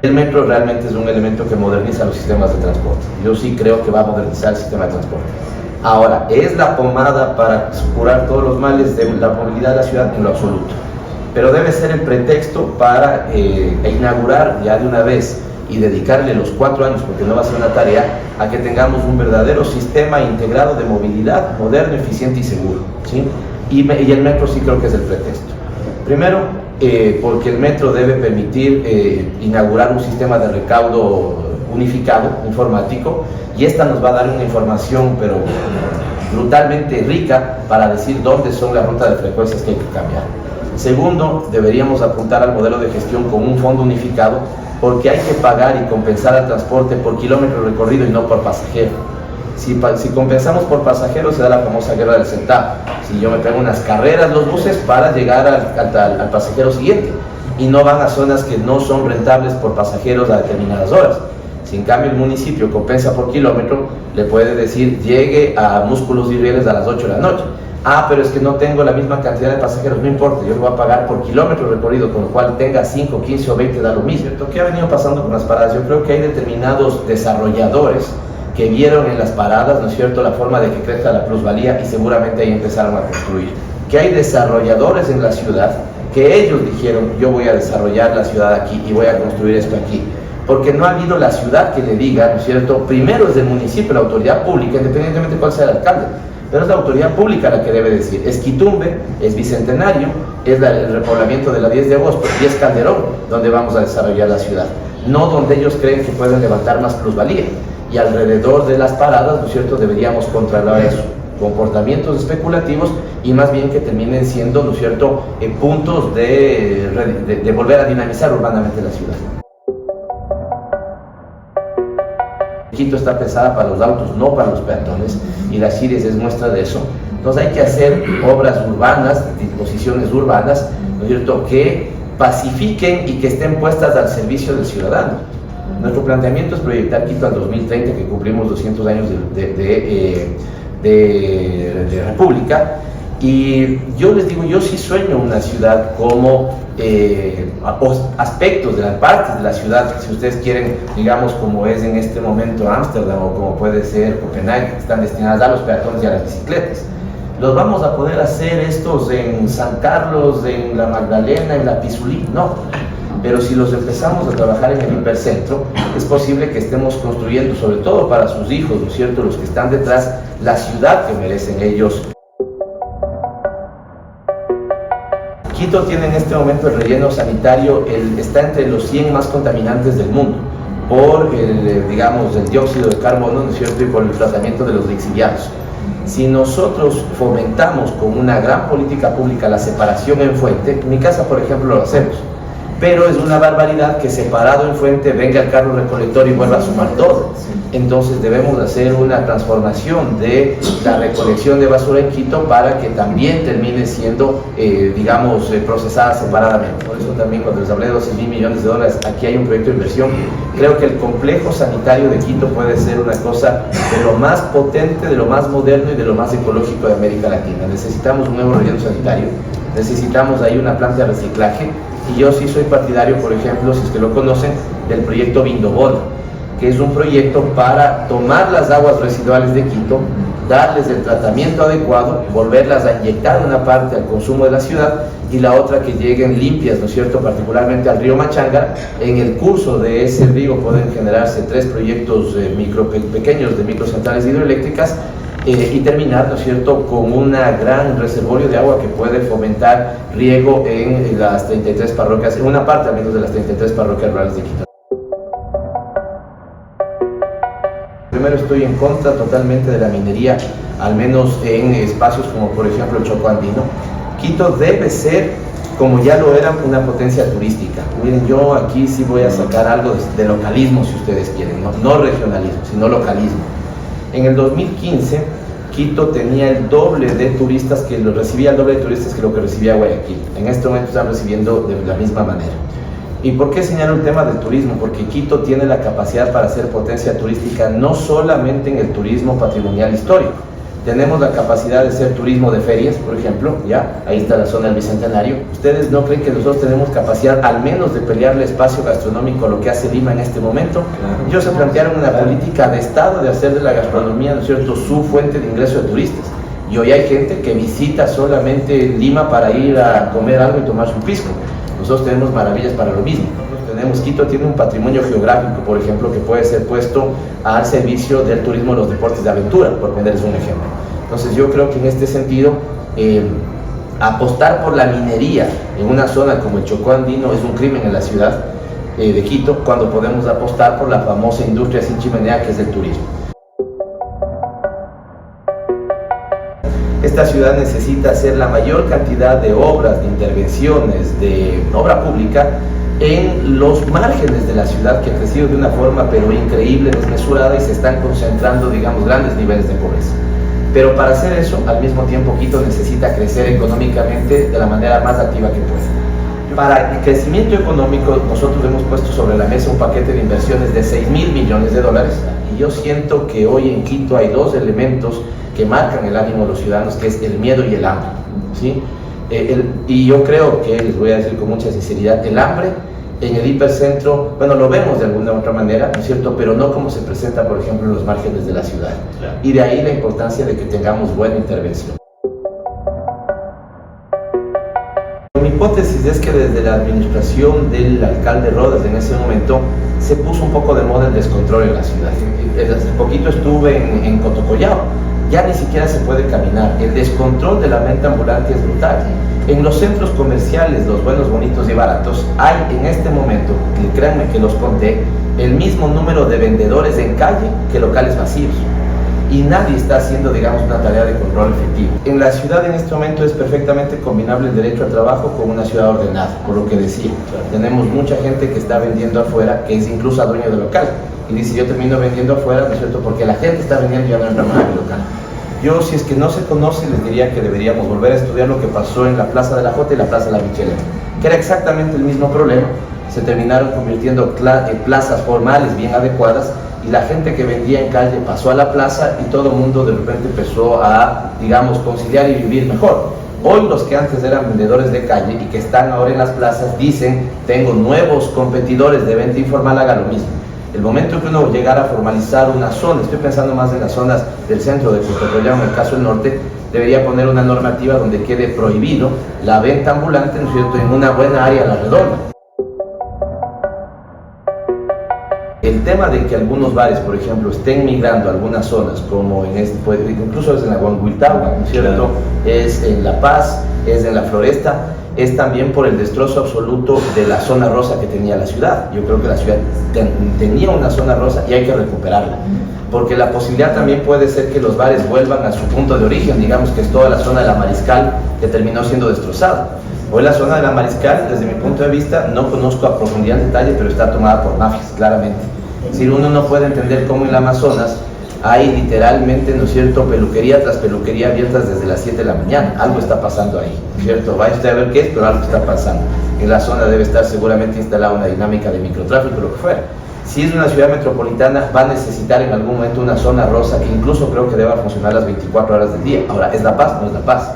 El metro realmente es un elemento que moderniza los sistemas de transporte. Yo sí creo que va a modernizar el sistema de transporte. Ahora, ¿es la pomada para curar todos los males de la movilidad de la ciudad? En lo absoluto. Pero debe ser el pretexto para inaugurar ya de una vez y dedicarle los 4 años, porque no va a ser una tarea, a que tengamos un verdadero sistema integrado de movilidad moderno, eficiente y seguro, ¿sí? Y el metro sí creo que es el pretexto. Primero, porque el metro debe permitir inaugurar un sistema de recaudo unificado, informático, y esta nos va a dar una información, pero brutalmente rica, para decir dónde son las rutas de frecuencias que hay que cambiar. Segundo, deberíamos apuntar al modelo de gestión con un fondo unificado, porque hay que pagar y compensar al transporte por kilómetro recorrido y no por pasajero. Si compensamos por pasajeros, se da la famosa guerra del centavo. Si yo me pego unas carreras los buses para llegar al pasajero siguiente, y no van a zonas que no son rentables por pasajeros a determinadas horas. Si en cambio el municipio compensa por kilómetro, le puede decir llegue a Músculos y Rieles a las 8 de la noche. Pero es que no tengo la misma cantidad de pasajeros, no importa, yo lo voy a pagar por kilómetro recorrido, con lo cual tenga 5, 15 o 20 da lo mismo. ¿Qué ha venido pasando con las paradas? Yo creo que hay determinados desarrolladores que vieron en las paradas, ¿no es cierto?, la forma de que crezca la plusvalía, y seguramente ahí empezaron a construir. Que hay desarrolladores en la ciudad que ellos dijeron, yo voy a desarrollar la ciudad aquí y voy a construir esto aquí. Porque no ha habido la ciudad que le diga, ¿no es cierto?, primero es el municipio, la autoridad pública, independientemente de cuál sea el alcalde, pero es la autoridad pública la que debe decir, es Quitumbe, es Bicentenario, es el repoblamiento de la 10 de agosto y es Calderón donde vamos a desarrollar la ciudad, no donde ellos creen que pueden levantar más plusvalía. Y alrededor de las paradas, ¿no es cierto?, deberíamos controlar eso, comportamientos especulativos, y más bien que terminen siendo, ¿no es cierto?, puntos de volver a dinamizar urbanamente la ciudad. Quito está pensada para los autos, no para los peatones, y la CIRES es muestra de eso. Entonces hay que hacer obras urbanas, disposiciones urbanas, ¿no es cierto?, que pacifiquen y que estén puestas al servicio del ciudadano. Nuestro planteamiento es proyectar Quito al 2030, que cumplimos 200 años de República, y yo les digo, yo sí sueño una ciudad como aspectos de las partes de la ciudad, si ustedes quieren, digamos, como es en este momento Ámsterdam o como puede ser Copenhague, que están destinadas a los peatones y a las bicicletas. ¿Los vamos a poder hacer estos en San Carlos, en la Magdalena, en la Pizulí? No. Pero si los empezamos a trabajar en el hipercentro, es posible que estemos construyendo, sobre todo para sus hijos, ¿no es cierto?, los que están detrás, la ciudad que merecen ellos. Quito tiene en este momento el relleno sanitario, está entre los 100 más contaminantes del mundo, por el dióxido de carbono, ¿no es cierto?, y por el tratamiento de los lixiviados. Si nosotros fomentamos con una gran política pública la separación en fuente, en mi casa, por ejemplo, lo hacemos, pero es una barbaridad que separado en fuente venga el carro recolector y vuelva a sumar todo. Entonces debemos hacer una transformación de la recolección de basura en Quito para que también termine siendo, procesada separadamente. Por eso también cuando les hablé de 12.000 millones de dólares, aquí hay un proyecto de inversión. Creo que el complejo sanitario de Quito puede ser una cosa de lo más potente, de lo más moderno y de lo más ecológico de América Latina. Necesitamos un nuevo relleno sanitario, necesitamos ahí una planta de reciclaje, y yo sí soy partidario, por ejemplo, si es que lo conocen, del proyecto Vindobona, que es un proyecto para tomar las aguas residuales de Quito, darles el tratamiento adecuado, volverlas a inyectar una parte al consumo de la ciudad y la otra que lleguen limpias, ¿no es cierto?, particularmente al río Machanga. En el curso de ese río pueden generarse 3 proyectos pequeños de microcentrales hidroeléctricas, y terminar, ¿no es cierto?, con un gran reservorio de agua que puede fomentar riego en las 33 parroquias, en una parte al menos de las 33 parroquias rurales de Quito. Primero, estoy en contra totalmente de la minería, al menos en espacios como por ejemplo el Chocó Andino. Quito debe ser, como ya lo era, una potencia turística. Miren, yo aquí sí voy a sacar algo de localismo, si ustedes quieren, no regionalismo, sino localismo. En el 2015, Quito tenía el doble de turistas que lo recibía, el doble de turistas que lo que recibía Guayaquil. En este momento están recibiendo de la misma manera. ¿Y por qué señalo el tema del turismo? Porque Quito tiene la capacidad para ser potencia turística no solamente en el turismo patrimonial histórico, tenemos la capacidad de hacer turismo de ferias, por ejemplo, ya, ahí está la zona del Bicentenario. ¿Ustedes no creen que nosotros tenemos capacidad al menos de pelearle espacio gastronómico a lo que hace Lima en este momento? Ellos se plantearon una política de Estado de hacer de la gastronomía, ¿no es cierto?, su fuente de ingreso de turistas. Y hoy hay gente que visita solamente Lima para ir a comer algo y tomar su pisco. Nosotros tenemos maravillas para lo mismo. Quito tiene un patrimonio geográfico, por ejemplo, que puede ser puesto al servicio del turismo de los deportes de aventura, por ponerles un ejemplo. Entonces yo creo que en este sentido, apostar por la minería en una zona como el Chocó Andino es un crimen en la ciudad de Quito, cuando podemos apostar por la famosa industria sin chimenea que es el turismo. Esta ciudad necesita hacer la mayor cantidad de obras, de intervenciones, de obra pública en los márgenes de la ciudad, que ha crecido de una forma pero increíble, desmesurada, y se están concentrando, digamos, grandes niveles de pobreza. Pero para hacer eso, al mismo tiempo, Quito necesita crecer económicamente de la manera más activa que puede. Para el crecimiento económico, nosotros hemos puesto sobre la mesa un paquete de inversiones de 6.000 millones de dólares, y yo siento que hoy en Quito hay dos elementos que marcan el ánimo de los ciudadanos, que es el miedo y el hambre, ¿sí? Y yo creo que, les voy a decir con mucha sinceridad, el hambre en el hipercentro, bueno, lo vemos de alguna u otra manera, ¿no es cierto?, pero no como se presenta, por ejemplo, en los márgenes de la ciudad. Claro. Y de ahí la importancia de que tengamos buena intervención. Mi hipótesis es que desde la administración del alcalde Rodas en ese momento se puso un poco de moda el descontrol en la ciudad. Hace poquito estuve en Cotocollao. Ya ni siquiera se puede caminar. El descontrol de la venta ambulante es brutal. En los centros comerciales, los buenos, bonitos y baratos, hay en este momento, y créanme que los conté, el mismo número de vendedores en calle que locales vacíos. Y nadie está haciendo, digamos, una tarea de control efectivo. En la ciudad en este momento es perfectamente combinable el derecho al trabajo con una ciudad ordenada, por lo que decía. Tenemos mucha gente que está vendiendo afuera, que es incluso dueño de local. Y dice, yo termino vendiendo afuera, ¿no es cierto?, porque la gente está vendiendo y ya no entra más en mi local. Yo, si es que no se conoce, les diría que deberíamos volver a estudiar lo que pasó en la Plaza de la Jota y la Plaza de la Michelena, que era exactamente el mismo problema. Se terminaron convirtiendo en plazas formales bien adecuadas, y la gente que vendía en calle pasó a la plaza y todo el mundo de repente empezó a, digamos, conciliar y vivir mejor. Hoy los que antes eran vendedores de calle y que están ahora en las plazas dicen, tengo nuevos competidores de venta informal, haga lo mismo. El momento que uno llegara a formalizar una zona, estoy pensando más en las zonas del centro de Cotocollao, en el caso del norte, debería poner una normativa donde quede prohibido la venta ambulante, ¿no es cierto?, en una buena área a la redonda. El tema de que algunos bares, por ejemplo, estén migrando a algunas zonas, como en este, incluso es en la Huanhuiltauga, ¿no es cierto?, es en La Paz, es en la Floresta, es también por el destrozo absoluto de la zona rosa que tenía la ciudad. Yo creo que la ciudad tenía una zona rosa y hay que recuperarla, porque la posibilidad también puede ser que los bares vuelvan a su punto de origen, digamos que es toda la zona de la Mariscal, que terminó siendo destrozada. Hoy la zona de la Mariscal, desde mi punto de vista, no conozco a profundidad en detalle, pero está tomada por mafias, claramente. Es decir, uno no puede entender cómo en el Amazonas hay literalmente, ¿no es cierto?, peluquería tras peluquería abiertas desde las 7 de la mañana. Algo está pasando ahí, ¿no es cierto? Vaya usted a ver qué es, pero algo está pasando. En la zona debe estar seguramente instalada una dinámica de microtráfico, lo que fuera. Si es una ciudad metropolitana, va a necesitar en algún momento una zona rosa que incluso creo que deba funcionar las 24 horas del día. Ahora, ¿es La Paz? No es La Paz.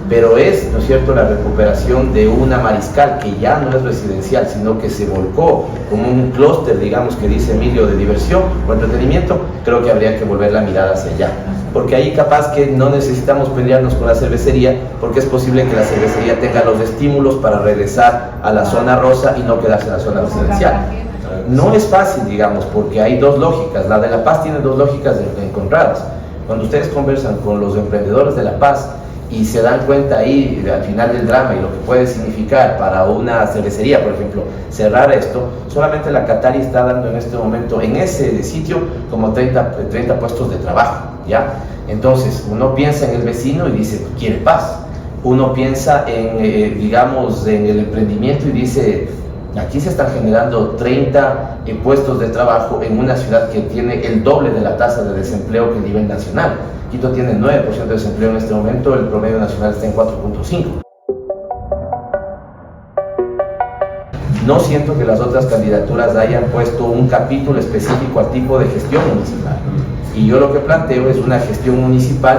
Pero es, ¿no es cierto?, la recuperación de una Mariscal que ya no es residencial, sino que se volcó como un clúster, digamos, que dice Emilio, de diversión o entretenimiento. Creo que habría que volver la mirada hacia allá, porque ahí capaz que no necesitamos pelearnos con la cervecería, porque es posible que la cervecería tenga los estímulos para regresar a la zona rosa y no quedarse en la zona residencial. No es fácil, digamos, porque hay dos lógicas. La de La Paz tiene dos lógicas encontradas. Cuando ustedes conversan con los emprendedores de La Paz y se dan cuenta ahí al final del drama y lo que puede significar para una cervecería, por ejemplo, cerrar esto, solamente la Qatari está dando en este momento en ese sitio como 30 puestos de trabajo, ¿ya? Entonces uno piensa en el vecino y dice, quiere paz. Uno piensa en, digamos, en el emprendimiento y dice, aquí se están generando 30 puestos de trabajo en una ciudad que tiene el doble de la tasa de desempleo que a nivel nacional. Quito tiene 9% de desempleo en este momento, el promedio nacional está en 4.5%. No siento que las otras candidaturas hayan puesto un capítulo específico al tipo de gestión municipal. Y yo lo que planteo es una gestión municipal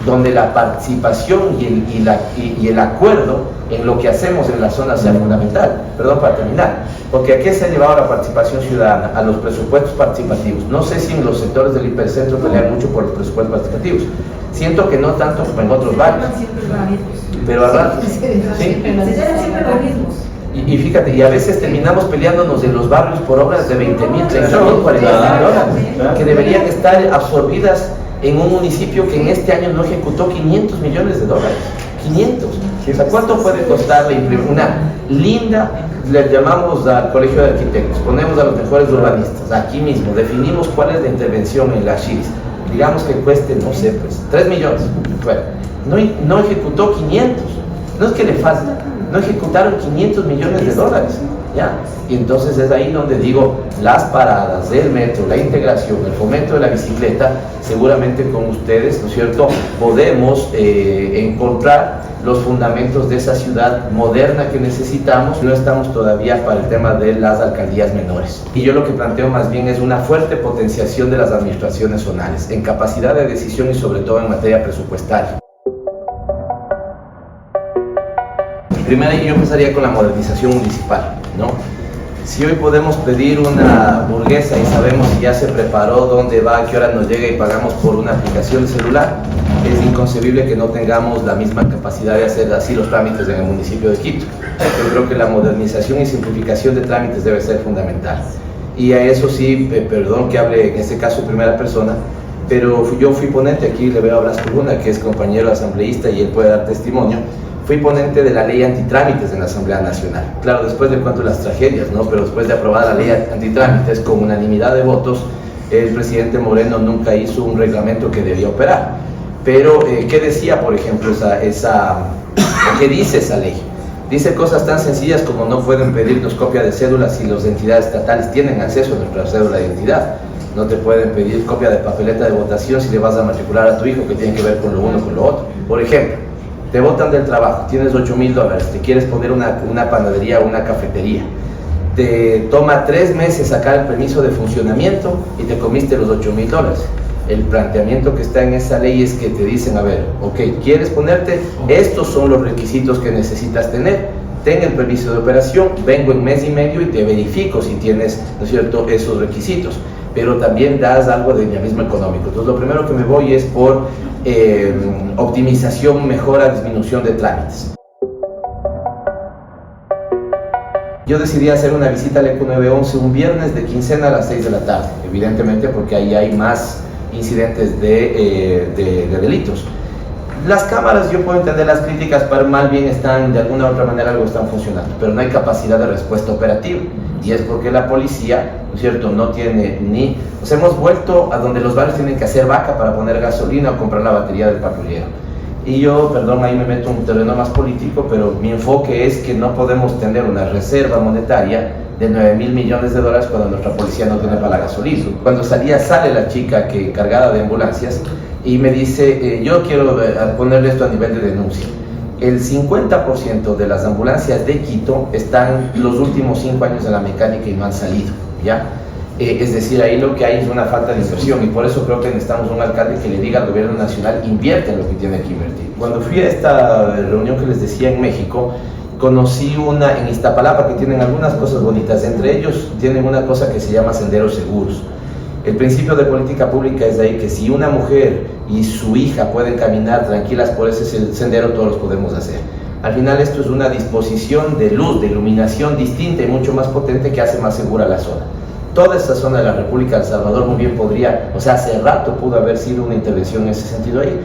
donde la participación y el acuerdo en lo que hacemos en la zona sea fundamental. Perdón, para terminar, porque ¿a qué se ha llevado la participación ciudadana? A los presupuestos participativos. No sé si en los sectores del hipercentro pelean mucho por los presupuestos participativos. Siento que no tanto como en otros barrios, pero a ratos, ¿sí? Y fíjate, y a veces terminamos peleándonos en los barrios por obras de 20.000, 30.000, 40.000 dólares, que deberían estar absorbidas en un municipio que en este año no ejecutó 500 millones de dólares. 500. O sea, ¿cuánto puede costarle imprimir una linda? Le llamamos al colegio de arquitectos, ponemos a los mejores urbanistas, aquí mismo, definimos cuál es la intervención en la Chiris. Digamos que cueste, no sé, pues, 3 millones. Bueno, no ejecutó 500. No es que le falta, no ejecutaron 500 millones de dólares. ¿Ya? Y entonces es ahí donde digo, las paradas del metro, la integración, el fomento de la bicicleta, seguramente con ustedes, ¿no es cierto?, podemos encontrar los fundamentos de esa ciudad moderna que necesitamos. No estamos todavía para el tema de las alcaldías menores. Y yo lo que planteo más bien es una fuerte potenciación de las administraciones zonales, en capacidad de decisión y sobre todo en materia presupuestaria. Primero yo empezaría con la modernización municipal, ¿no? Si hoy podemos pedir una hamburguesa y sabemos si ya se preparó, dónde va, a qué hora nos llega y pagamos por una aplicación de celular, es inconcebible que no tengamos la misma capacidad de hacer así los trámites en el municipio de Quito. Yo creo que la modernización y simplificación de trámites debe ser fundamental. Y a eso sí, perdón que hable en este caso en primera persona, pero yo fui ponente, aquí le veo a Blas Coluna, que es compañero asambleísta y él puede dar testimonio. Fui ponente de la ley antitrámites en la Asamblea Nacional. Claro, después de cuanto las tragedias, ¿no? Pero después de aprobada la ley antitrámites con unanimidad de votos, el presidente Moreno nunca hizo un reglamento que debía operar. Pero, ¿qué decía, por ejemplo, qué dice esa ley? Dice cosas tan sencillas como no pueden pedirnos copia de cédulas si las entidades estatales tienen acceso a nuestra cédula de identidad. No te pueden pedir copia de papeleta de votación si le vas a matricular a tu hijo, que tiene que ver con lo uno con lo otro. Por ejemplo, te botan del trabajo, tienes 8.000 dólares, te quieres poner una panadería o una cafetería. Te toma 3 meses sacar el permiso de funcionamiento y te comiste los 8.000 dólares. El planteamiento que está en esa ley es que te dicen, a ver, ok, ¿quieres ponerte? Estos son los requisitos que necesitas tener. Ten el permiso de operación, vengo en mes y medio y te verifico si tienes, ¿no es cierto?, esos requisitos. Pero también das algo de dinamismo económico. Entonces, lo primero que me voy es por optimización, mejora, disminución de trámites. Yo decidí hacer una visita al ECO 911 un viernes de quincena a las 6 de la tarde, evidentemente porque ahí hay más incidentes de delitos. Las cámaras, yo puedo entender las críticas, pero mal bien están, de alguna u otra manera algo están funcionando, pero no hay capacidad de respuesta operativa, y es porque la policía, ¿no es cierto?, no tiene ni... Nos hemos vuelto a donde los barrios tienen que hacer vaca para poner gasolina o comprar la batería del patrullero. Y yo, perdón, ahí me meto en un terreno más político, pero mi enfoque es que no podemos tener una reserva monetaria de 9.000 millones de dólares cuando nuestra policía no tiene para la gasolina. Cuando sale la chica encargada de ambulancias y me dice, yo quiero ponerle esto a nivel de denuncia. El 50% de las ambulancias de Quito están los últimos 5 años en la mecánica y no han salido, ¿ya? Es decir, ahí lo que hay es una falta de inversión y por eso creo que necesitamos un alcalde que le diga al gobierno nacional, invierte en lo que tiene que invertir. Cuando fui a esta reunión que les decía en México, conocí una en Iztapalapa que tienen algunas cosas bonitas, entre ellos tienen una cosa que se llama senderos seguros. El principio de política pública es de ahí que si una mujer y su hija pueden caminar tranquilas por ese sendero, todos los podemos hacer. Al final esto es una disposición de luz, de iluminación distinta y mucho más potente que hace más segura la zona. Toda esta zona de la República de El Salvador muy bien podría, o sea, hace rato pudo haber sido una intervención en ese sentido ahí.